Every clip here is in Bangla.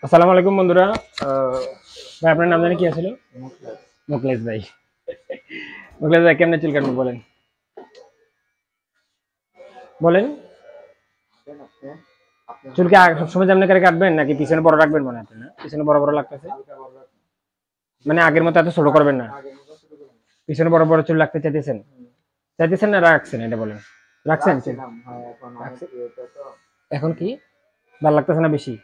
আসসালামু আলাইকুম বন্ধুরা। ভাই আপনার নাম জানি কি আছিল? মুকলেশ ভাই। মুকলেশ ভাই কেমনে চুল কাটবো বলেন বলেন। চুল কি সবসময় যেমন করে কাটবেন নাকি পিছনে বড় রাখবেন? মনে হয় না পিছনে বড় বড় লাগতেছে, মানে আগের মতো এত ছোট করবেন না। পিছনে বড় বড় চুল রাখতে চাইতেছেন? চাইতেছেন না রাখছেন? এটা বলেন। রাখছেন চুল? এখন কি ভালো লাগতেছে না বেশি?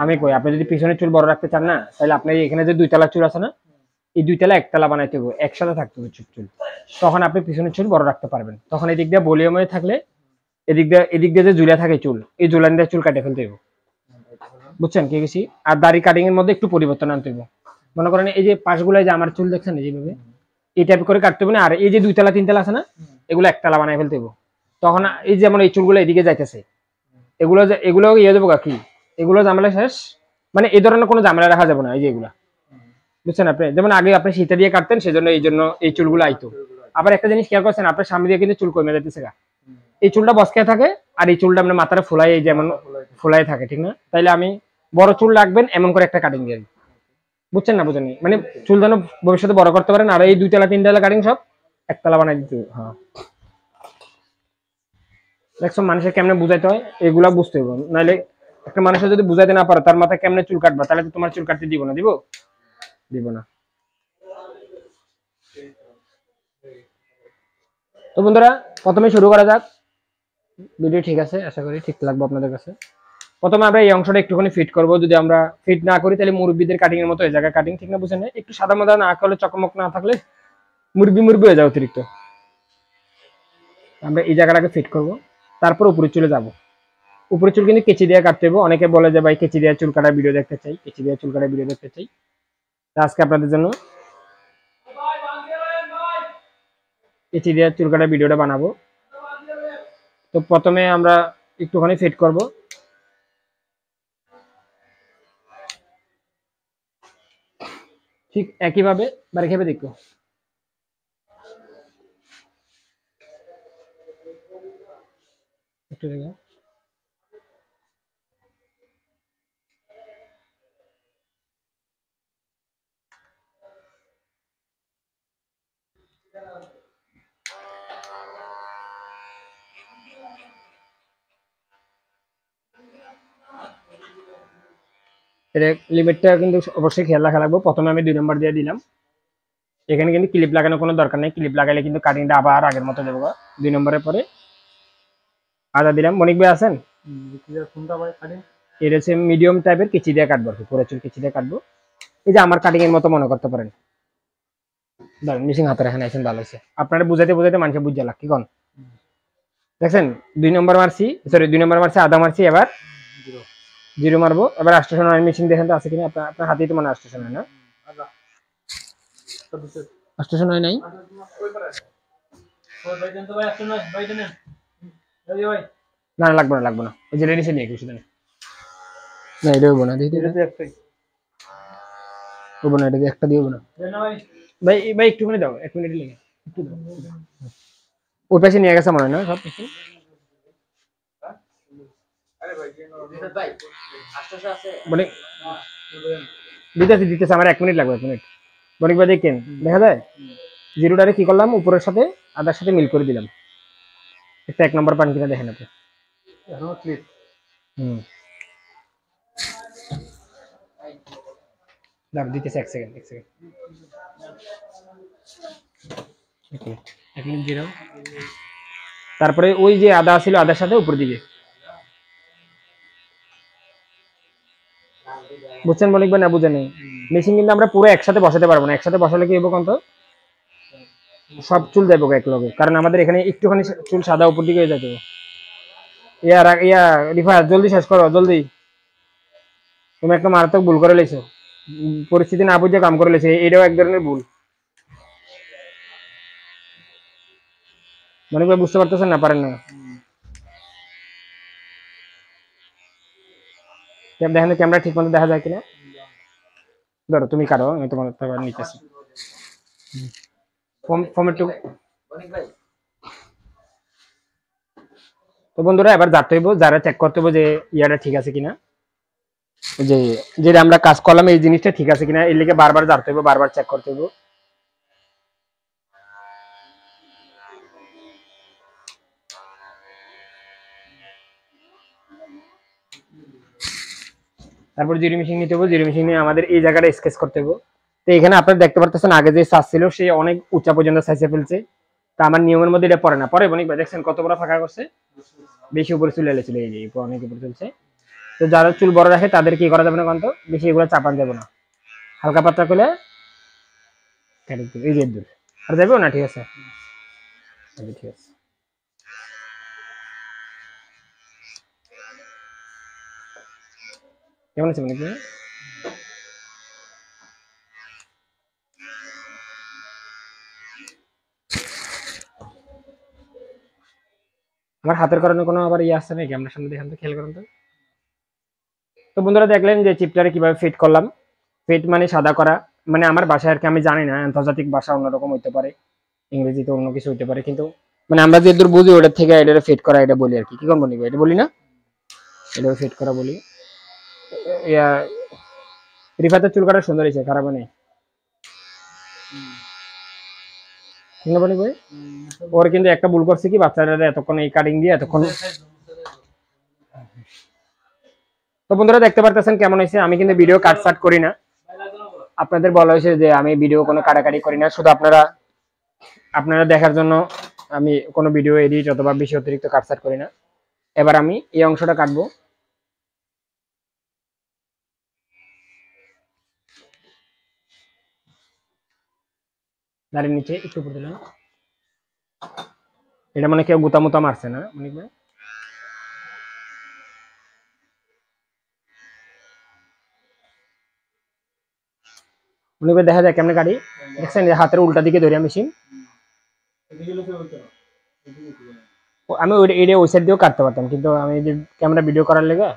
আমি কই আপনি যদি পিছনে চুল বড় রাখতে চান না, তাহলে আপনার এখানে যে দুই তলা চুল আছে না, এই দুই তলা একতলা বানাইতে হবে, একসাথে থাকতে হবে চুল চুল। তখন আপনি পিছনের চুল বড় রাখতে পারবেন। তখন এদিক দিয়ে ভলিউম হয়ে থাকলে এদিক দিয়ে যে ঝুলে থাকে চুল, এই ঝুলান দিয়ে চুল কাটে ফেলতে হবে। বুঝছেন কি গেছি? আর দাড়ি কাটিং এর মধ্যে একটু পরিবর্তন আনতে হবে। মনে করেন এই যে পাশগুলো যে আমার চুল দেখছেন যেভাবে, এই টাইপ করে কাটতে হবে না। আর এই যে দুই তলা তিন তলা আছে না, এগুলো একতলা বানাই ফেলতে হবে। তখন এই যেমন এই চুলগুলো এদিকে যাইতেছে, এগুলো ইয়ে দেবো কি, এগুলো ঝামেলা শেষ। মানে এই ধরনের কোনো ঝামেলা রাখা যাবে না। এই যে এগুলা, বুঝছেন? আপনি যেমন আগে আপনি শীতে দিয়ে কাটতেন, সেজন্য এই জন্য এই চুলগুলো আইতো। আবার একটা জিনিস খেয়াল করছেন, আপনার সামনে দিয়ে কিন্তু চুল কমে যাইতেছে গা। এই চুলটা বসকে থাকে, আর এই চুলটা আপনার মাথাটা ফুলাই, এই যেমন ফুলাই থাকে, ঠিক না? তাইলে আমি বড় চুল রাখবেন এমন করে একটা কাটিং দিয়ে, বুঝছেন না বুঝেন? মানে চুল যেন ভবিষ্যতে বড় করতে পারেন। আর এই দুই তলা তিন তলা কাটিং সব একতলা বানাই দিতে হবে। হ্যাঁ, দেখছো মানুষের কেমনে বুঝাইতে হয়, এগুলা বুঝতে হবে। নাহলে একটা মানুষের যদি বুঝাইতে না পারে তার মাথায় কেমনে চুল কাটবা, তাহলে তো তোমার চুল কাটতে দিব না। দিব না। তো বন্ধুরা, প্রথমে শুরু করা যাক। ভিডিও ঠিক আছে, আশা করি ঠিক লাগবে আপনাদের কাছে। প্রথমে আমরা এই অংশটা একটুখানি ফিট করব। যদি আমরা ফিট না করি তাহলে মুরব্বীদের কাটিং এর মতো এই জায়গায় কাটিং, ঠিক না? বুঝেন? একটু সাদা মাদা না করলে, চকমক না থাকলে মুরব্বি মুরব্বি হয়ে যায় অতিরিক্ত। আমরা এই জায়গাটাকে ফিট করব, তারপর উপরে চলে যাব। উপরে চুল কিন্তু কেচি দিয়ে কাটতে হবে। অনেকে বলে যে ভাই কেচি দিয়ে চুল কাটার ভিডিও দেখতে চাই, কেচি দিয়ে চুল কাটার ভিডিও দেখতে চাই। আজকে আপনাদের জন্য কেচি দিয়ে চুল কাটার ভিডিওটা বানাবো। তো প্রথমে আমরা একটুখানি ফিট করব। ঠিক একইভাবে বাড়ি খেপে দেখো। একটু দেখো। এটা লিমিটটা কিন্তু অবশ্যই খেয়াল রাখা লাগবে। প্রথমে আমি 2 নম্বর দিয়ে দিলাম। এখানে কিন্তু ক্লিপ লাগানোর কোনো দরকার নেই। ক্লিপ লাগাইলে কিন্তু কাটিংটা আবার আগের মতো দেবো। 2 নম্বরের পরে আদা দিলাম। মনিক ভাই আছেন? এটা হচ্ছে মিডিয়াম টাইপের কেচি দিয়ে কাটবো, পুরো চুল কেচি দিয়ে কাটবো। এই যে আমার কাটিং এর মতো মনে করতে পারেন। মিশিং হাতে রাখেন আছেন, ভালো হয়েছে। আপনারা বুঝাইতে বুঝাইতে মানুষের বুঝা লাগ কি কন? দেখছেন 2 নম্বর মারছি, সরি 2 নম্বর মারছি, আদা মারছি। এবার জিরো মারবো। এবার আষ্টশো নয় মেশিন দেখেন তো আছে কিনা। আপনার হাতেই তো মানে আষ্টশো নয় না? আষ্টশো নয় নাই? না লাগবে না, লাগবে না। ওই যে রেডিসে নিয়ে কিছু না, এটা হবো না। দেখি হবো না, এটা দিয়ে একটা দিয়ে হবো না। ভাই ভাই একটুখানি দাও, 1 মিনিট লেগে একটু দাও। ওই পাশে নিয়ে গেছে মনে হয় না সব কিছু। মানে দিতেছি দিতেছি, আমার 1 মিনিট লাগবে, 1 মিনিট। বণিক ভাই দেখেন, দেখা যায় জিরোটারে কি করলাম, উপরের সাথে আদার সাথে মিল করে দিলাম। একটা 1 নম্বর পান কিনা দেখেন আপনি। হুম, দাঁড়ান দিতেছি 1 সেকেন্ড, 1 সেকেন্ড, 1 মিনিট জিরো। তারপরে ওই যে আদা ছিল, আদার সাথে উপর দিকে, বুঝছেন বণিক ভাই? না বুঝেন নেই। মেশিন কিন্তু আমরা পুরো একসাথে বসাতে পারবো না। একসাথে বসালে কি হবো কোন তো, সব চুল যাবো এক লগে। কারণ আমাদের এখানে একটুখানি চুল সাদা উপর দিকে হয়ে যেতে। ইয়া রিফা জলদি শেষ করো, জলদি। তুমি একটা মারাত্মক ভুল করে লেছো, পরিস্থিতি না বুঝে কাম করে লেছো। এটাও এক ধরনের ভুল। মনে করে বুঝতে পারতেছেন না, পারেন না? দেখেন তো ক্যামেরা ঠিক মতো দেখা যায় কিনা। ধরো তুমি কাটো, আমি তোমার নিতেছি। তো বন্ধুরা, এবার যাতে হইব, যারা চেক করতে হইব যে ইয়াটা ঠিক আছে কিনা। যে যেটা আমরা কাজ করলাম এই জিনিসটা ঠিক আছে কিনা এর লিগে বারবার জানতে হবে, বারবার চেক করতে হবে। তারপর জিরো মেশিন নিতে হবে, জিরো মেশিন নিয়ে আমাদের এই জায়গাটা স্কেচ করতে হবে। তো এখানে আপনারা দেখতে পারতেছেন আগে যে সাইজ ছিল সে অনেক উঁচা পর্যন্ত সাইজে ফেলছে। তা আমার নিয়মের মধ্যে এটা পড়ে না, পরে বনিক ভাই দেখছেন কত বড় ফাঁকা করছে, বেশি উপরে চলে এসেছিল, এই যে অনেক উপরে চলছে। তো যারা চুল বড় রাখে তাদের কি করা যাবে না কারণ বেশি এগুলো চাপান যাবে না, হালকা পাতলা করলে এই যে দূর আর যাবে না। ঠিক আছে, ঠিক আছে। কেমন আছে মানে কি আমার হাতের কারণে কোনো আবার ইয়ে আসছে নাকি আপনার সামনে দেখান তো, খেয়াল করেন তো। তো বন্ধুরা দেখলেন যে চিপটারে কিভাবে ফিট করলাম। ফিট মানে সাদা করা, মানে আমার বাসায় আর কি আমি জানি না, আন্তর্জাতিক ভাষা অন্যরকম হইতে পারে, ইংরেজিতে অন্য কিছু হইতে পারে, কিন্তু মানে আমরা যে দূর বুঝি ওটার থেকে এটা ফিট করা এটা বলি আর কি। কি করবো নিবে এটা বলি না, এটা ফিট করা বলি। রিফাতের চুল কাটা সুন্দর হয়েছে, খারাপ নেই। ওর কিন্তু একটা ভুল করছে কি, বাচ্চারা এতক্ষণ এই কাটিং দিয়ে এতক্ষণ। তো বন্ধুরা দেখতে পারতেছেন কেমন হয়েছে। আমি কিন্তু ভিডিও কাট করি না, আপনাদের বলা হয়েছে যে আমি ভিডিও কোনো কাটাকাটি করি না, শুধু আপনারা দেখার জন্য আমি কোনো ভিডিও এডিট অথবা বেশি অতিরিক্ত কাট করি না। এবার আমি এই অংশটা কাটবো। দাঁড়িয়ে নিচে একটু উপর দিলাম, এটা মানে কেউ গুতা মুতা মারছে না মনিক ভাই। মনিক ভাই দেখা যায় কেমনে কাটি, দেখছেন যে হাতের উল্টা দিকে ধরিয়া মেশিন, আমি ওই সাইড দিয়েও কাটতে পারতাম, কিন্তু আমি যে ক্যামেরা ভিডিও করার লেগে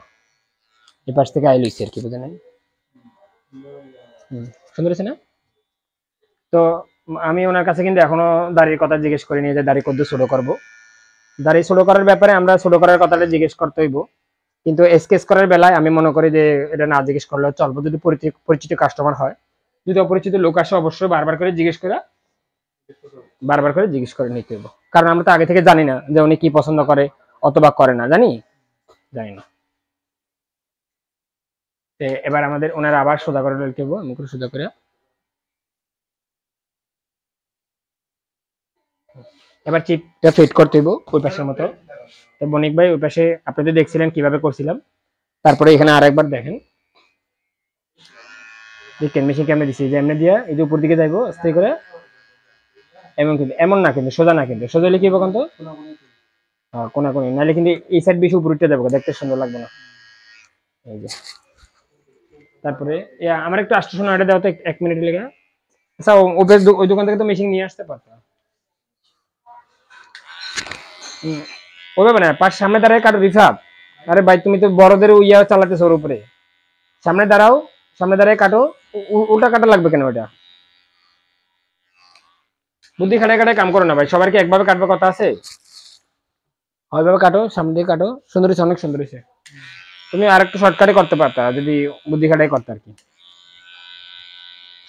এই পাশ থেকে আই লইছি আর কি, বুঝে নাই। সুন্দর হয়েছে না? তো আমি ওনার কাছে কিন্তু এখনো দাড়ির কথা জিজ্ঞেস করিনি যে দাড়ি কত ছোট করবো। দাড়ি ছোট করার ব্যাপারে আমরা ছোট করার কথাটা জিজ্ঞেস করতে হইব, কিন্তু স্কেচ করার বেলায় আমি মনে করি যে এটা না জিজ্ঞেস করলেও চলবো, যদি পরিচিত কাস্টমার হয়। যদি অপরিচিত লোক আসে অবশ্যই বারবার করে জিজ্ঞেস করে নিতে হইব, কারণ আমরা তো আগে থেকে জানি না যে উনি কি পছন্দ করে অথবা করে না, জানি না। এবার আমাদের ওনারা আবার সোজা করে নিতে হইব, আমি করে সোজা করে। এবার চিপটা ফিট করতে হইব ওই পাশের মতো। তো বনিক ভাই ওই পাশে আপনি তো দেখছিলেন কিভাবে করছিলাম, তারপরে এখানে আরেকবার দেখেন মেশিন কেমনে দিচ্ছি, যে এমনি দিয়া এই যে উপর দিকে যাইবো আস্তে করে, এমন কিন্তু এমন না, কিন্তু সোজা না, কিন্তু সোজা হলে কি বলতো কোনা কোনি, নাহলে কিন্তু এই সাইড বেশি উপর উঠতে যাবো, দেখতে সুন্দর লাগবে না। এই যে তারপরে আমার একটু আষ্ট শোনা এটা দেওয়া তো 1 মিনিট লেগে। আচ্ছা ওই দোকান থেকে তো মেশিন নিয়ে আসতে পারতাম, ওইভাবে না, পাশ সামনে দাঁড়ায় কাটো রিফাত। আরে ভাই তুমি তো বড়দের ইয়া চালাতেছো ওর উপরে, সামনে দাঁড়াও, সামনে দাঁড়ায় কাটো। উল্টা কাটা লাগবে কেন ওটা, বুদ্ধি খাটায় খাটায় কাম করো না ভাই, সবার কি একভাবে কাটবে কথা আছে? ওইভাবে কাটো, সামনে দিয়ে কাটো, সুন্দর হয়েছে, অনেক সুন্দর হয়েছে। তুমি আর একটু শর্টকাটে করতে পারতা যদি বুদ্ধি খাটাই করতে আর কি।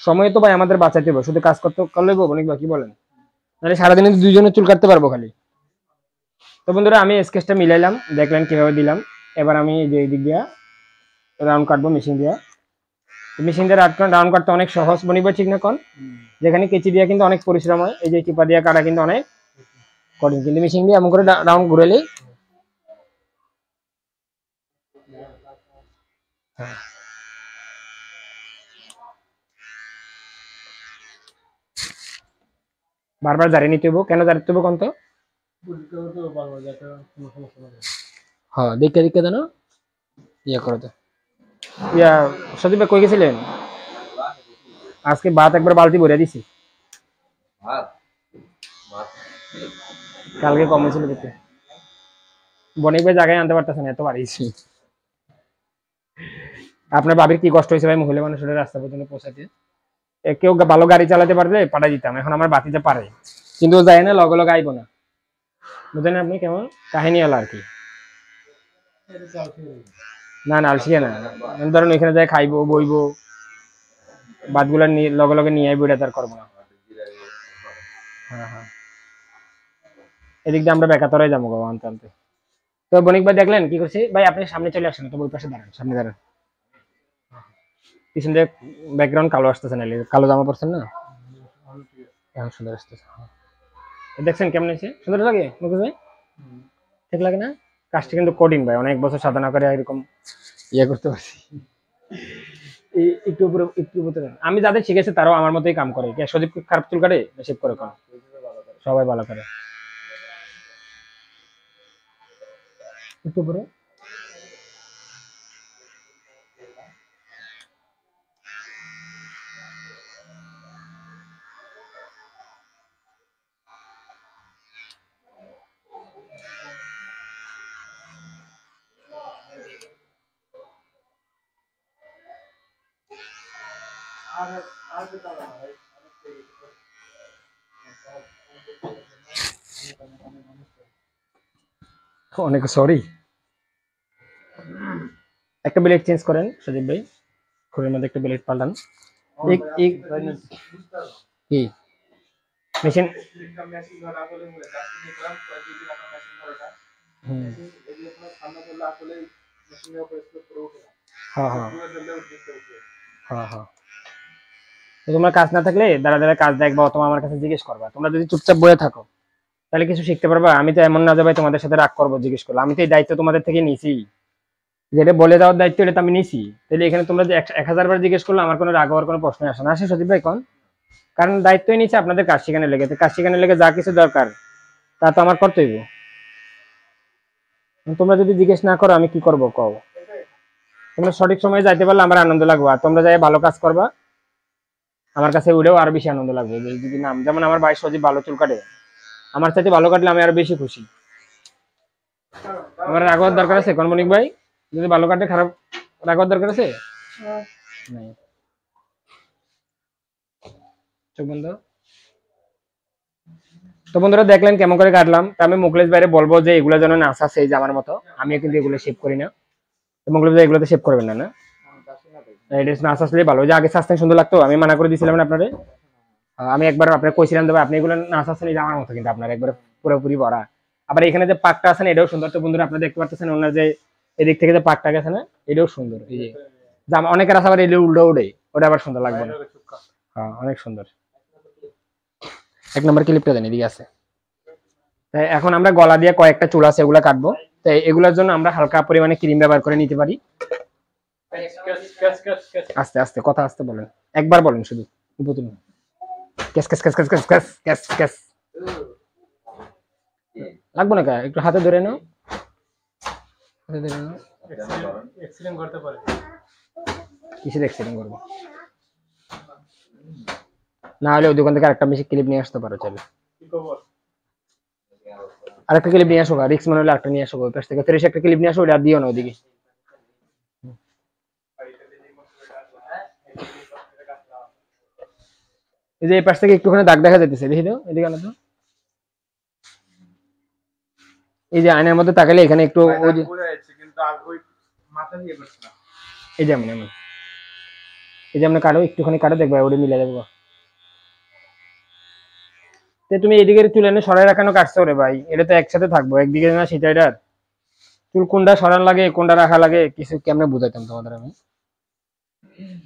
সময় তো ভাই আমাদের বাঁচাইতে হবে, শুধু কাজ করতে করলে অনেক বাকি বলেন, তাহলে সারাদিনে দুইজনে চুল কাটতে পারবো খালি। তো বন্ধুরা আমি স্কেচটা মিলাইলাম, দেখলেন কিভাবে দিলাম। এবার আমি যে এই দিক দিয়া রাউন্ড কাটবো মেশিন দিয়া। মেশিন দিয়ে রাউন্ড কাটতে অনেক সহজ, বনিবা ঠিক না কোন? যেখানে কেচি দিয়া কিন্তু অনেক পরিশ্রম হয়, এই যে চিপা দিয়া কাটা কিন্তু অনেক কঠিন, কিন্তু মেশিন দিয়ে এমন করে রাউন্ড ঘুরেলেই বারবার জারি নিতে হবো। কেন জারি নিতে হবো কোন তো? হ্যাঁ দেখে দেখে জানো ইয়া করো তো। ইয়া সদীপ ভাই কই গেছিলেন? আজকে ভাত একবার বালতি ভরে দিছি, কালকে কম হয়েছিল দেখতে। বনিক ভাই জায়গায় আনতে পারতেছে না, এত বাড়িয়েছি। আপনার বাবির কি কষ্ট হয়েছে ভাই, মহিলা মানুষের রাস্তা পর্যন্ত পৌঁছাতে। কেউ ভালো গাড়ি চালাতে পারলে পাঠাই দিতাম, এখন আমার বাতিতে পারে কিন্তু যায় না, লগে লগে আইবো না, বুঝলেন আপনি কেমন কাহিনী এলো আর কি। না না আলসিয়া না, ধরেন ওইখানে যাই খাইবো বইবো, ভাতগুলা নিয়ে লগে লগে নিয়ে আইবো, এটা তার করবো না। হ্যাঁ হ্যাঁ, এদিক দিয়ে আমরা বেকাতরাই যাবো গো আনতে আনতে। তো বণিক ভাই দেখলেন কি করছি ভাই, আপনি সামনে চলে আসেন, তো ওই পাশে দাঁড়ান, সামনে দাঁড়ান, পিছন দিয়ে ব্যাকগ্রাউন্ড কালো আসতেছে, না কালো জামা পরছেন না, এখন সুন্দর আসতেছে। দেখছেন কেমন আছে, সুন্দর লাগে মুকেশ ভাই, ঠিক লাগে না? কাজটা কিন্তু কঠিন ভাই, অনেক বছর সাধনা করে এরকম ইয়ে করতে পারছি। একটু উপরে একটু উপরে আমি যাদের শিখেছি তারাও আমার মতোই কাম করে। সজীব খারাপ চুল কাটে, শেভ করে কোন, সবাই ভালো করে। একটু উপরে অনেক সরি, একটা ব্লেড চেঞ্জ করেন সজীব ভাই, খুঁড়ের মধ্যে একটা ব্লেড পাল্টান। কি মেশিন, হ্যাঁ হ্যাঁ হ্যাঁ হ্যাঁ, তোমরা কাজ না থাকলে দাঁড়া দাঁড়া কাজ দেখবা, অথবা আমার কাছে জিজ্ঞেস করবা। তোমরা যদি চুপচাপ বয়ে থাকো তাহলে কিছু শিখতে পারবা। আমি তো এমন না যে ভাই তোমাদের সাথে রাগ করবো জিজ্ঞেস করলো, আমি তো এই দায়িত্ব তোমাদের থেকে নিছি, যেটা বলে দেওয়ার দায়িত্ব এটা তো আমি নিছি। তাহলে এখানে তোমরা যে 1000 বার জিজ্ঞেস করলো, আমার কোনো রাগ হওয়ার কোনো প্রশ্ন আসে না, আসে সজীব ভাই কোন? কারণ দায়িত্বই নিচ্ছে আপনাদের কাজ শেখানোর লেগে, কাজ শেখানোর লেগে যা কিছু দরকার তা তো আমার করতেইব। তোমরা যদি জিজ্ঞেস না করো আমি কি করবো কও? তোমরা সঠিক সময়ে যাইতে পারলে আমার আনন্দ লাগবে, আর তোমরা যাই ভালো কাজ করবা আমার কাছে উঠেও আরো বেশি আনন্দ লাগবে। যদি নাম যেমন আমার ভাই সজীব ভালো চুল কাটে, আমার সাথে ভালো কাটলে আমি আরো বেশি খুশি। আমার রাগ হওয়ার দরকার আছে কোন মনিক ভাই? যদি ভালো কাটে খারাপ রাগ হওয়ার দরকার আছে? নাই। চোখ বন্ধ। তো বন্ধুরা দেখলেন কেমন করে কাটলাম। আমি মুকলেশ বাইরে বলবো যে এগুলো যেন না আসে, এই যে আমার মতো, আমিও কিন্তু এগুলো শেভ করি না। মুকলেশ ভাই এগুলোতে শেভ করবেন না, না এটা না আসলে ভালো, যে আগে সাজতেন সুন্দর লাগতো, আমি মানা করে দিয়েছিলাম না আপনারে। আমি একবার আপনার কইছিলাম দেবে, আপনি এগুলো না আসেন এই যে আমার মতো, কিন্তু আপনার একবার পুরোপুরি ভরা। আবার এখানে যে পাকটা আছে না এটাও সুন্দর। তো বন্ধুরা আপনারা দেখতে পাচ্ছেন ওনার যে এদিক থেকে যে পাকটা গেছে না এটাও সুন্দর। এই যে জামা অনেকের আছে আবার এলে উল্টো উড়ে, ওটা আবার সুন্দর লাগবে না। হ্যাঁ অনেক সুন্দর। 1 নম্বর ক্লিপটা দেন, এদিকে আছে। তাই এখন আমরা গলা দিয়ে কয়েকটা চুল আছে এগুলা কাটবো। তাই এগুলোর জন্য আমরা হালকা পরিমাণে ক্রিম ব্যবহার করে নিতে পারি। আস্তে আস্তে কথা আস্তে বলেন, একবার বলেন শুধু উপতুল, ক্যাস ক্যাস ক্যাস ক্যাস ক্যাস ক্যাস ক্যাস ক্যাস লাগবে না, একটু হাতে ধরে নাও, হাতে ধরে নাও। এক্সিডেন্ট করতে পারে, কিসের এক্সিডেন্ট করবো? না হলে ওই দোকান থেকে আরেকটা বেশি ক্লিপ নিয়ে আসতে পারো, চলে আরেকটা ক্লিপ নিয়ে আসো, রিক্স মনে হলে আরেকটা নিয়ে আসো ওই পাশ থেকে, ফেরেশ একটা ক্লিপ নিয়ে আসো, ওটা দিও না ওদিকে। এই যে এই পাশ থেকে একটুখানি দাগ দেখা যাইতেছে, দেখি তো এদিকে আনো তো। এই যে আয়নার মধ্যে তাকালে এখানে একটু ওই যে এই যেমন এমন, এই যে আমরা কাটো একটুখানি কাটো দেখবা ওটা মিলে যাবো। তুমি এদিকে চুল এনে সরাই রাখানো কাটছো রে ভাই, এটা তো একসাথে থাকবো, একদিকে না সেটা, এটার চুল কোনটা সরান লাগে কোনটা রাখা লাগে কিছু কেমনে বুঝাইতাম তোমাদের আমি।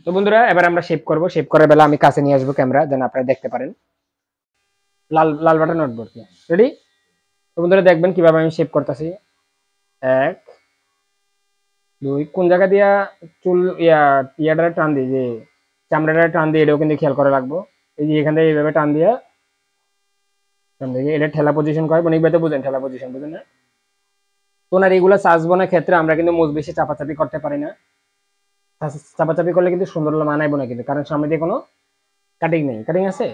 তো বন্ধুরা এবার আমরা শেভ করবো, শেভ করার বেলা আমি কাছে নিয়ে আসবো ক্যামেরা, যেন আপনারা দেখতে পারেন। লাল লাল বাটন নোটবোর্ড রেডি। তো বন্ধুরা দেখবেন কিভাবে আমি শেভ করতেছি। 1 2, কোন জায়গা দিয়া চুল ইয়াটারে টান দিই, যে চামড়াটারে টান দিয়ে এটাও কিন্তু খেয়াল করে রাখবো। এই যে এখান থেকে এইভাবে টান দিয়া এটা ঠেলা পজিশন করে, অনেক ভাই তো বুঝেন ঠেলা পজিশন, বুঝেন না? তোনার এগুলো সাজবনের ক্ষেত্রে আমরা কিন্তু মুখ বেশি চাপাচাপি করতে পারি না। চাপাচাপি করলে কিন্তু সুন্দর মানাইবো না কিন্তু, কারণ সামনে দিয়ে কোনো কাটিং নেই, কাটিং আছে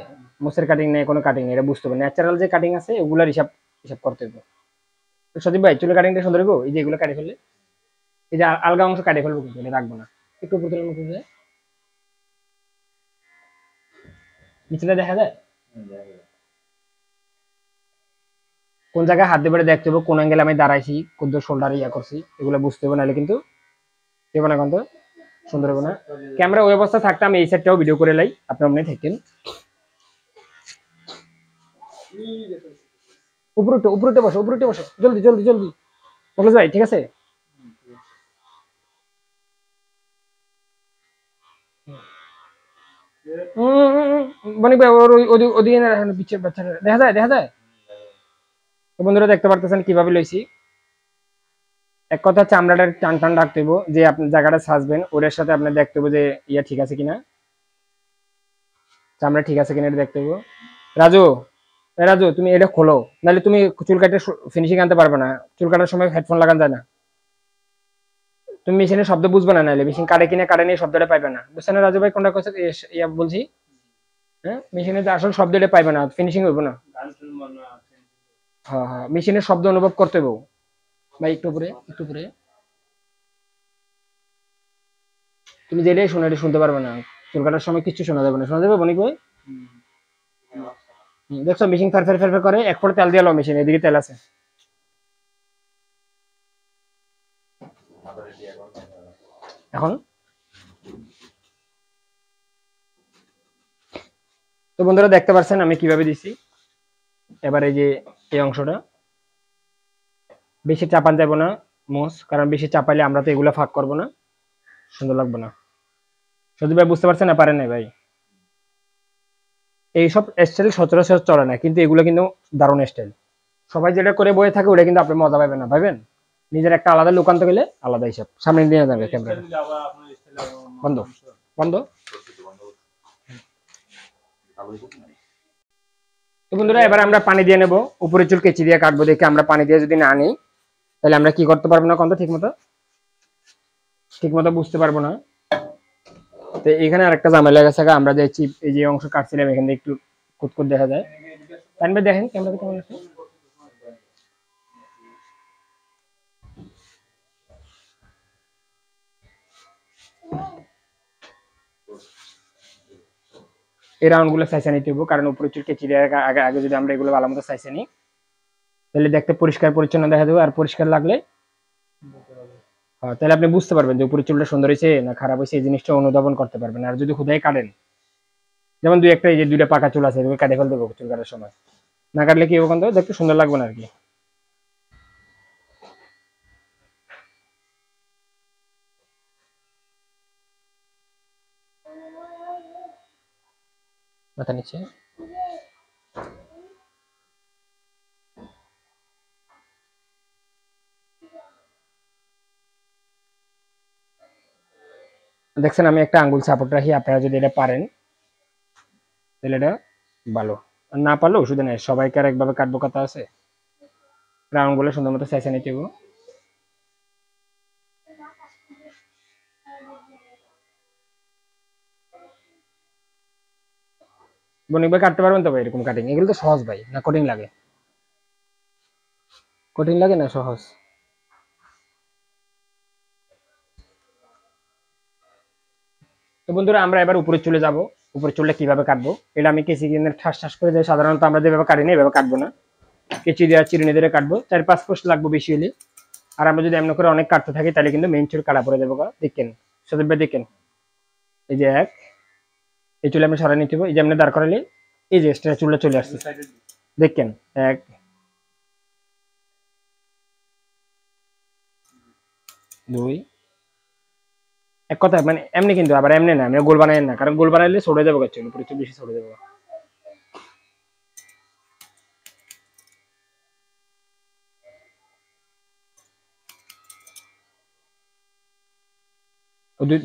মুসের কাটিং নেই, কোনো কাটিং নেই, এটা বুঝতে হবে। ন্যাচারাল যে কাটিং আছে ওগুলার হিসাব হিসাব করতে হবে। সজীব ভাই চুলের কাটিংটা সুন্দর হইব, এই যে এগুলো কাটে ফেললে, এই যে আলগা অংশ কাটে ফেলবো কিন্তু এটা রাখবো না, একটু উপর তুলে মুখে যায় নিচেটা দেখা যায়। কোন জায়গায় হাত দিয়ে দেখতে হবে, কোন অ্যাঙ্গেলে আমি দাঁড়াইছি, কোন শোল্ডারে ইয়া করছি, এগুলো বুঝতে হবে, নাহলে কিন্তু কি হবে না কন্ত সুন্দর হবে না ক্যামেরা ওই অবস্থা থাকতে আমি এই সাইডটাও ভিডিও করে লাই আপনি আপনি থাকেন উপরে বসো জলদি জলদি জলদি বলে যাই ঠিক আছে বনিক ভাই ওর ওদিকে পিছের বাচ্চাটা দেখা যায় তো বন্ধুরা দেখতে পারতেছেন কিভাবে লইছি এক কথা চামড়াটা টান টান রাখতে হইব যে আপনি জায়গাটা সাজবেন ওর সাথে আপনি দেখতে হইব যে ইয়া ঠিক আছে কিনা চামড়া ঠিক আছে কিনা এটা দেখতে হইব রাজু রাজু তুমি এটা খোলো নাহলে তুমি চুল কাটে ফিনিশিং আনতে পারবে না চুল কাটার সময় হেডফোন লাগান যায় না তুমি মেশিনের শব্দ বুঝবে না নাহলে মেশিন কাটে কিনা কাটে নিয়ে শব্দটা পাইবে না বুঝছেন না রাজু ভাই কোনটা কথা ইয়া বলছি হ্যাঁ মেশিনের যে আসল শব্দটা পাইবে না ফিনিশিং হইব না হ্যাঁ হ্যাঁ মেশিনের শব্দ অনুভব করতে হইব ভাই একটু উপরে তুমি যেটাই শোনো এটা শুনতে পারবে না চুল কাটার সময় কিছু শোনা যাবে না শোনা যাবে বনিক ভাই দেখছো মেশিন ফের করে এক ফোঁটা তেল দিয়ে লো মেশিন এদিকে তেল আছে এখন তো বন্ধুরা দেখতে পাচ্ছেন আমি কিভাবে দিছি এবার এই যে এই অংশটা বেশি চাপান যাব না মোস কারণ বেশি চাপাইলে আমরা তো এগুলা ফাঁক করব না সুন্দর লাগবে না সত্যি ভাই বুঝতে পারছেন না পারেন না ভাই এইসব স্টাইল সচরাচর চলে না কিন্তু এগুলো কিন্তু দারুণ স্টাইল সবাই যেটা করে বয়ে থাকে ওটা কিন্তু আপনি মজা পাবেন না ভাবেন নিজের একটা আলাদা লুক আনতে গেলে আলাদা হিসাব সামনে নিয়ে যাবে ক্যামেরা বন্ধ বন্ধ তো বন্ধুরা এবার আমরা পানি দিয়ে নেব উপরে চুল কেচি দিয়ে কাটবো দেখে আমরা পানি দিয়ে যদি না নিই তাহলে আমরা কি করতে পারবো না কত ঠিক মতো বুঝতে পারবো না তো এখানে আরেকটা ঝামেলা গেছে আমরা যে চিপ এই যে অংশ কাটছিলাম এখানে একটু কুতকুত দেখা যায় তানবে দেখেন ক্যামেরাতে কেমন আছে এই রাউন্ড গুলো সাইজে নিতে হবে কারণ উপরে চুল কেচি দিয়ে আগে যদি আমরা এগুলো ভালো মতো সাইজে নিই তাহলে দেখতে পরিষ্কার পরিচ্ছন্ন দেখা যাবে আর পরিষ্কার লাগলে তাহলে আপনি বুঝতে পারবেন যে উপরে চুলটা সুন্দর হয়েছে না খারাপ হয়েছে এই জিনিসটা অনুধাবন করতে পারবেন আর যদি খুদাই কাটেন যেমন দুই একটা এই যে দুইটা পাকা চুল আছে কাটে ফেলতে দেবো চুল কাটার সময় না কাটলে কি হবে দেখতে সুন্দর লাগবে না আর কি মাথা নিচে দেখছেন আমি একটা আঙ্গুল সাপোর্ট রাখি আপনারা যদি এটা পারেন তাহলে এটা ভালো আর না পারলেও ওষুধ নেই সবাইকে আর একভাবে কাটবো কথা আছে রাউন্ড গুলো সুন্দর মতো সাইজে নিতে হবে বনিক ভাই কাটতে পারবেন তো ভাই এরকম কাটিং এগুলো তো সহজ ভাই না কঠিন লাগে না সহজ তো বন্ধুরা আমরা এবার উপরে চলে যাব উপরে চুলটা কিভাবে কাটবো এটা আমি কেচি দিয়ে ঠাস করে যাই সাধারণত আমরা যেভাবে কাটি না এভাবে কাটবো না কেচি দিয়ে চিরুনি দিয়ে কাটবো 4-5 কোষ লাগবে বেশি হলে আর আমরা যদি এমন করে অনেক কাটতে থাকি তাহলে কিন্তু মেইন চুল কাটা পড়ে যাবো দেখেন সদীপ ভাই দেখেন এই যে এক এই চুল আমরা সরাই নিতে হবে এই যে আমরা দাঁড় করালে এই যে এক্সট্রা চুলটা চলে আসছে দেখেন এক দুই এক কথা মানে এমনি কিন্তু আবার এমনি না আমি গোল বানাই না কারণ গোল বানাইলে ছড়ে যাবে চুল উপরে চুল বেশি ছড়ে যাবে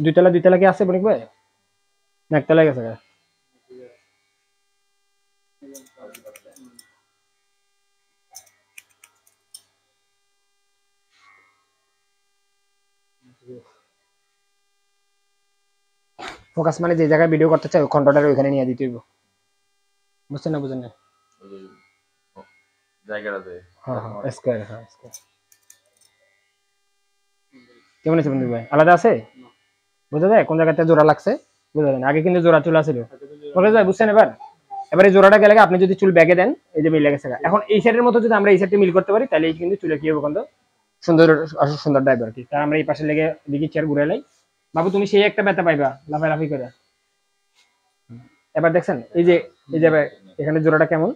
দুইতলা কি আছে বনিক ভাই না একতলা গেছে ফোকাস মানে যে জায়গায় ভিডিও করতে চাই কন্ট্রোলার ওখানে নিয়ে দিতে হইব বুঝছেন না বুঝেন না জায়গাটাতে হ্যাঁ স্কয়ার স্কয়ার কেমন আছে বন্ধু ভাই আলাদা আছে বুঝা যায় কোন জায়গাতে জোড়া লাগছে বুঝা যায় আগে কিন্তু জোড়া চুল ছিল বুঝা যায় বুঝছেন এবার এই জোড়াটা গেলে আপনি যদি চুল ব্যাগে দেন এই যে মিল গেছে এখন এই সাইডের মতো যদি আমরা এই সাইডে মিল করতে পারি তাহলে কিন্তু চুলে কি হবে কিন্তু সুন্দর সুন্দর ড্রাইভার কি। তার আমরা এই পাশে লেগে দিকে চেয়ার ঘুরে লাই। বাবু তুমি সেই একটা ব্যথা পাইবা লাফালাফি করে। এবার দেখছেন এই যে এখানে জোড়াটা কেমন।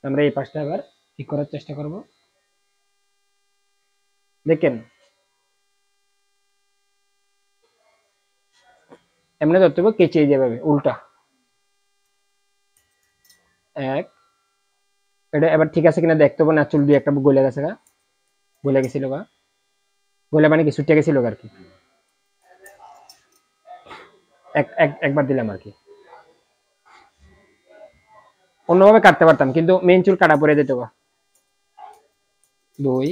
আমরা এই পাশটা এবার ঠিক করার চেষ্টা করব। দেখেন এমনি ধরতে হবে, কেচে যাবে উল্টা। এক, এটা এবার ঠিক আছে কিনা দেখতে হবে না, চুল দিয়ে একটা গলে গেছে গা, গলে গেছিল গা, গলে মানে কি ছুটে গেছিল আর কি। একবার দিলাম আর কি, অন্যভাবে কাটতে পারতাম কিন্তু মেইন চুল কাটা পড়ে যেত গা। দুই,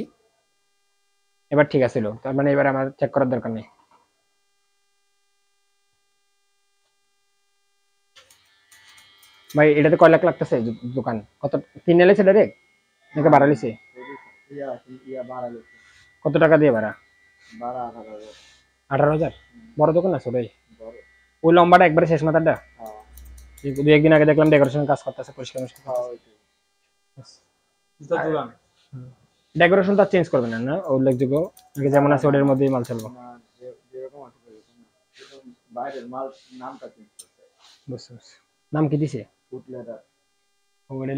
এবার ঠিক আছে, তার মানে এবার আমার চেক করার দরকার নেই। ভাই এটাতে কয় লাখ লাগতেছে দোকান? কত 3 এলেছে ডাইরেক্ট নাকি ভাড়া লিছে? কত টাকা দিয়ে ভাড়া? 18,000। বড় দোকান আছে ভাই? ওই লম্বাটা একবারে শেষ মাথাটা? দুই একদিন আগে দেখলাম ডেকোরেশন কাজ করতেছে, পরিষ্কার ডেকোরেশনটা চেঞ্জ করবে না, না উল্লেখযোগ্য যেমন আছে ওদের মধ্যেই মাল চলবো। নাম কি দিছে?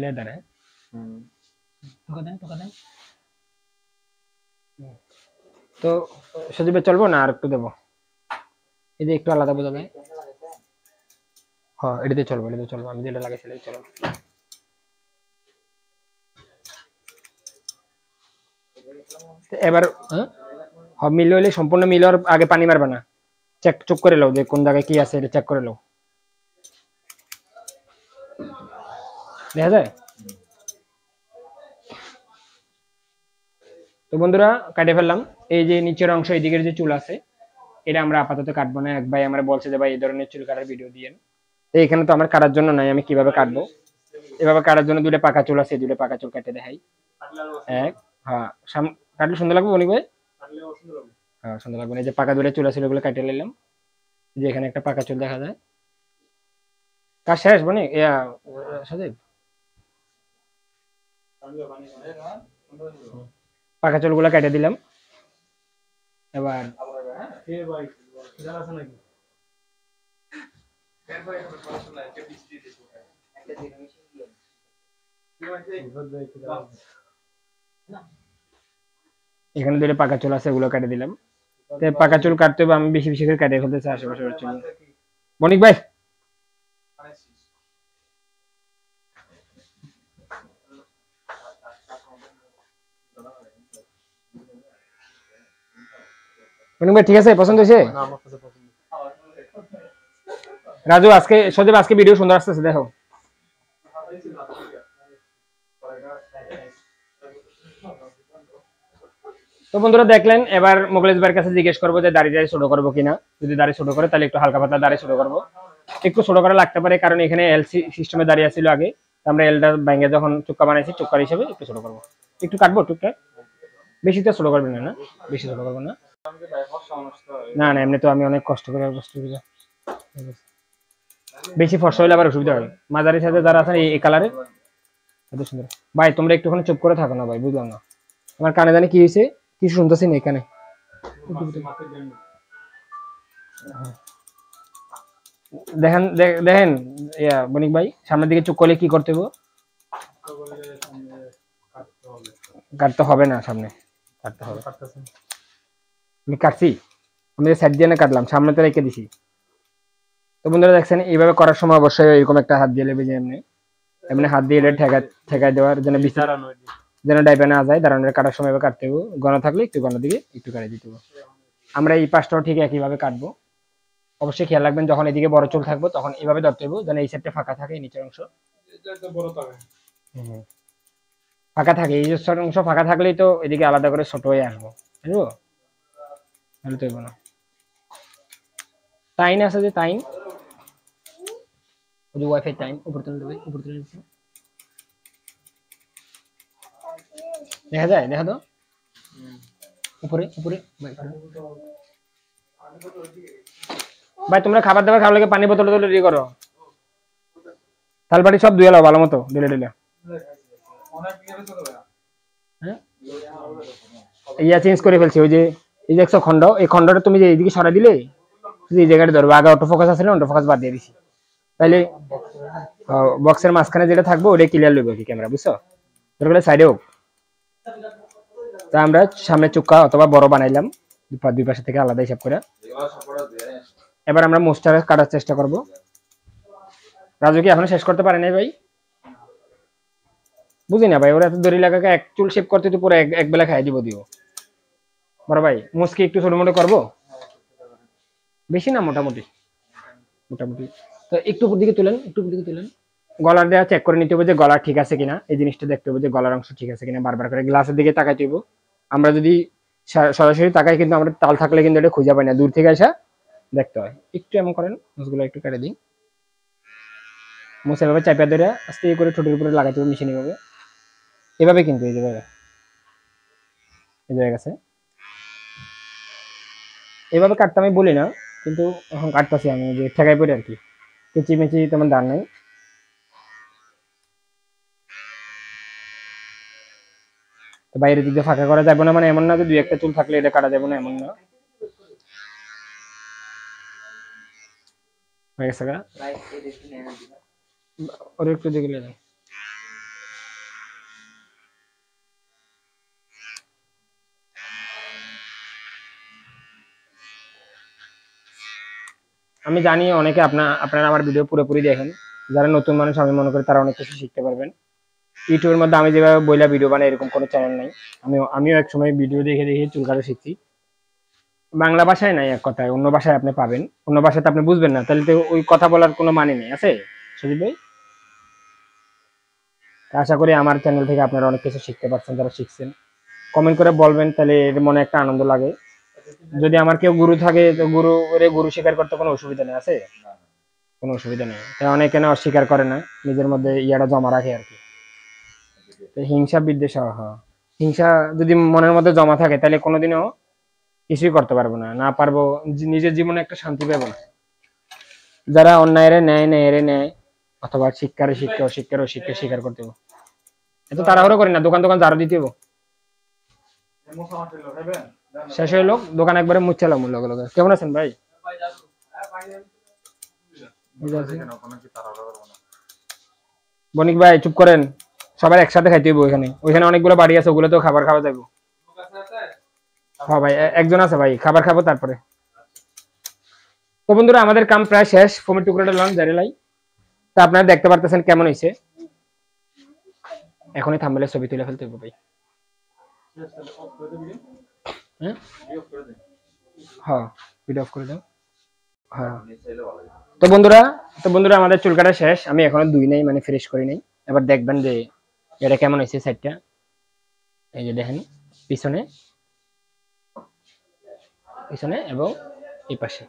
লেদার। তো সজীবে চলবো না আর একটু দেবো? এই যে একটু আলাদা বোঝা যায়। হ্যাঁ এটাতে চলবো, এটাতে চলবো, আমি যেটা লাগাইছি এটাতে চলবো। এবার মিল হইলে সম্পূর্ণ মিল হওয়ার আগে পানি মারবে না, চেক করে লো যে কোন জায়গায় কি আছে, এটা চেক করে লো, দেখা যায়। তো বন্ধুরা কাটে ফেললাম। এই যে নিচের অংশ এদিকের যে চুল আছে এটা আমরা আপাতত কাটবো না। এক ভাই আমরা বলছে যে ভাই এই ধরনের চুল কাটার ভিডিও দিয়েন, তো এখানে তো আমার কাটার জন্য নাই, আমি কিভাবে কাটবো? এভাবে কাটার জন্য দুটো পাকা চুল আছে, দুটো পাকা চুল কেটে দেখাই। এক, হ্যাঁ কাটলে সুন্দর লাগবে বনি ভাই? হ্যাঁ সুন্দর লাগবে। এই যে পাকা দুটো চুল আছে ওগুলো কেটে নিলাম, যে এখানে একটা পাকা চুল দেখা যায়। কাজ শেষ বনি সজীব? পাকা চুলগুলো কেটে দিলাম। এবার এখানে দুটো পাকা চুল আছে ওগুলো কেটে দিলাম। পাকা চুল কাটতে হবে, আমি বেশি বেশি করে কেটে ফেলতেছি আশেপাশে চুল। বনিক ভাই বনিক ভাই ঠিক আছে, পছন্দ হয়েছে? রাজু আজকে সজীব আজকে ভিডিও সুন্দর আসতেছে দেখো। তো বন্ধুরা দেখলেন, এবার মোগলেশ ভাইয়ের কাছে জিজ্ঞেস করবো যে দাড়ি ছোট করবো কিনা। যদি দাড়ি ছোট করে তাহলে একটু হালকা পাতলা দাড়ি ছোট করবো। একটু ছোট করা লাগতে পারে কারণ এখানে এল সিস্টেমে দাঁড়িয়ে ছিল আগে, আমরা এলটা ব্যাঙ্গে যখন চুক্কা বানাইছি চুক্কার হিসেবে একটু ছোট করবো। একটু কাটবো টুকটাক, বেশি তো ছোট করবেন না, বেশি ছোট করবো না। না না এমনি তো আমি অনেক কষ্ট করে বেশি ফর্সা হলে আবার অসুবিধা হয়। মাঝারি সাথে যারা আছেন এই কালারে এত সুন্দর। ভাই তোমরা একটুখানি চুপ করে থাকো না ভাই, বুঝলাম না আমার কানে জানি কি হয়েছে, কিছু শুনতেছি না এখানে। দেখেন দেখেন বনিক ভাই সামনের দিকে চোখ করলে কি করতে হবে? কাটতে হবে না, সামনে কাটতে হবে। আমি কাটছি, আমি সাইড দিয়ে কাটলাম, সামনে তো রেখে দিছি। তো বন্ধুরা দেখছেন এইভাবে করার সময় অবশ্যই এরকম একটা হাত দিয়ে নেবে, যে এমনি এমনি হাত দিয়ে ঠেকাই দেওয়ার জন্য যেন ডাইপে না যায়। দাঁড়ানোর কাটার সময় কাটতে হবে, গণা থাকলে একটু গণা দিকে একটু কাটে দিতে হবে। আমরা এই পাশটাও ঠিক একইভাবে কাটবো। অবশ্যই খেয়াল রাখবেন যখন এদিকে বড় চুল থাকবো তখন এইভাবে ধরতে হবে যেন এই সাইডটা ফাঁকা থাকে, নিচের অংশ ফাঁকা থাকে। এই অংশ ফাঁকা থাকলেই তো এদিকে আলাদা করে ছোট হয়ে আসবো, বুঝবো? তাহলে তো না টাইন আছে যে টাইন, ওই যে ওয়াইফাই টাইম উপর তুলে দেবে, উপর তুলে দেখা যায়, দেখা তো উপরে উপরে। ভাই তোমরা খাবার দাবার খাওয়ার লাগে পানি বোতল রেডি করো। থালবাটি সব ধুয়ে লাও ভালো মতো ঢেলে ঢেলে। হ্যাঁ ইয়া চেঞ্জ করে ফেলছি, ওই যে এই যে একশো খন্ড, এই খন্ডটা তুমি যে এইদিকে সরাই দিলে এই জায়গাটা ধরবো। আগে অটো ফোকাস আছে না, অটো ফোকাস বাদ দিয়ে দিছি, তাইলে বক্সের মাঝখানে যেটা থাকবো ওটা ক্লিয়ার লইব কি ক্যামেরা, বুঝছো? দরকার সাইডে হোক। তা আমরা সামনে চুক্কা অথবা বড় বানাইলাম দুই পাশে থেকে আলাদা হিসাব করে। এবার আমরা মোস্টার কাটার চেষ্টা করব। রাজু কি এখনো শেষ করতে পারে নাই ভাই? বুঝি না ভাই, ওরা এত দড়ি লাগাকে এক চুল শেপ করতে তো পুরো এক বেলা খাই দিব দিও। বড় ভাই মুসকি একটু ছোট মোটো করবো, বেশি না, মোটামুটি মোটামুটি। তো একটু উপর দিকে তুলেন, একটু উপর দিকে তুলেন। গলার দেওয়া চেক করে নিতে হবে যে গলা ঠিক আছে কিনা, এই জিনিসটা দেখতে হবে যে গলার অংশ ঠিক আছে কিনা। বারবার করে গ্লাসের দিকে তাকাইতে হবে। আমরা যদি সরাসরি তাকাই কিন্তু আমরা তাল থাকলে কিন্তু এটা খুঁজে পাই না, দূর থেকে আসা দেখতে হয়। একটু এমন করেন, মুসগুলো একটু কেটে দিই। মুস এভাবে চাপা ধরে আস্তে করে ঠোঁটের উপরে লাগাতে হবে মেশিন এভাবে, এভাবে কিন্তু এই জায়গায় এই জায়গা আছে। এভাবে কাটতে আমি বলি না, কিন্তু এখন কাটতেছি আমি, যে ঠেকাই পড়ে আর কি, কেচি মেচি তেমন দান নাই। তো বাইরের দিকে ফাঁকা করা যাবে না, মানে এমন না যে দুই একটা চুল থাকলে এটা কাটা যাবে না, এমন না। হয়ে গেছে গা, ওর একটু দেখে নেন। আমি জানি অনেকে আপনারা আমার ভিডিও পুরোপুরি দেখেন, যারা নতুন মানুষ আমি মনে করি তারা অনেক কিছু শিখতে পারবেন। ইউটিউবের মধ্যে আমি যেভাবে বইলা ভিডিও বানাই এরকম কোনো চ্যানেল নাই। আমিও এক সময় ভিডিও দেখে দেখে চুল কাটা শিখছি। বাংলা ভাষায় নাই, এক কথায় অন্য ভাষায় আপনি পাবেন, অন্য ভাষাতে আপনি বুঝবেন না, তাহলে তো ওই কথা বলার কোনো মানে নেই, আছে সুজিত ভাই? আশা করি আমার চ্যানেল থেকে আপনারা অনেক কিছু শিখতে পারছেন, যারা শিখছেন কমেন্ট করে বলবেন, তাহলে এর মনে একটা আনন্দ লাগে। যদি আমার কেউ গুরু থাকে তো গুরু স্বীকার করতে কোনো অসুবিধা নেই, আছে কোনো অসুবিধা নেই। তাই অনেকে না অস্বীকার করে না, নিজের মধ্যে ইয়াটা জমা রাখে আর কি। হিংসা বিদ্বেষ, হিংসা যদি মনের মধ্যে জমা থাকে তাহলে কোনোদিনও কিছুই করতে পারবো না পারবো, নিজের জীবনে একটা শান্তি পাবো না। যারা অন্যায়ের ন্যায় অথবা শিক্ষারে শিক্ষা, অশিক্ষার অশিক্ষা স্বীকার করতে হবে। এত তাড়াহুড়ো করি না, দোকান ঝাড়ু দিতে হবে। শেষ হইলো দোকান একবারে মুচ্ছালাম। কেমন আছেন ভাই? বণিক ভাই চুপ করেন, সবাই একসাথে খাইতে হইব। ওইখানে অনেকগুলো বাড়ি আছে, ওগুলো তো খাবার খাওয়া যাবো। হ্যাঁ ভাই একজন আছে ভাই, খাবার খাবো তারপরে। তো বন্ধুরা আমাদের কাম প্রায় শেষ, ফোমের টুকরোটা লন জারিলাই। তা আপনারা দেখতে পারতেছেন কেমন হয়েছে। এখনই থাম্বনেলে ছবি তুলে ফেলতে হবে ভাই। হ্যাঁ ভিডিও অফ করে দাও। হ্যাঁ তো বন্ধুরা আমাদের চুল কাটা শেষ। আমি এখনো ধুই নাই, মানে ফ্রেশ করি নাই। এবার দেখবেন যে এটা কেমন হয়েছে সাইডটা। এই যে দেখেন পিছনে এবং এই পাশে।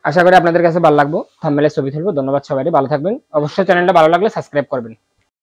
আশা করি আপনাদের কাছে ভালো লাগবে। থাম্বনেলে ছবি তুলবো। ধন্যবাদ সবাই, ভালো থাকবেন। অবশ্যই চ্যানেলটা ভালো লাগলে সাবস্ক্রাইব করবেন।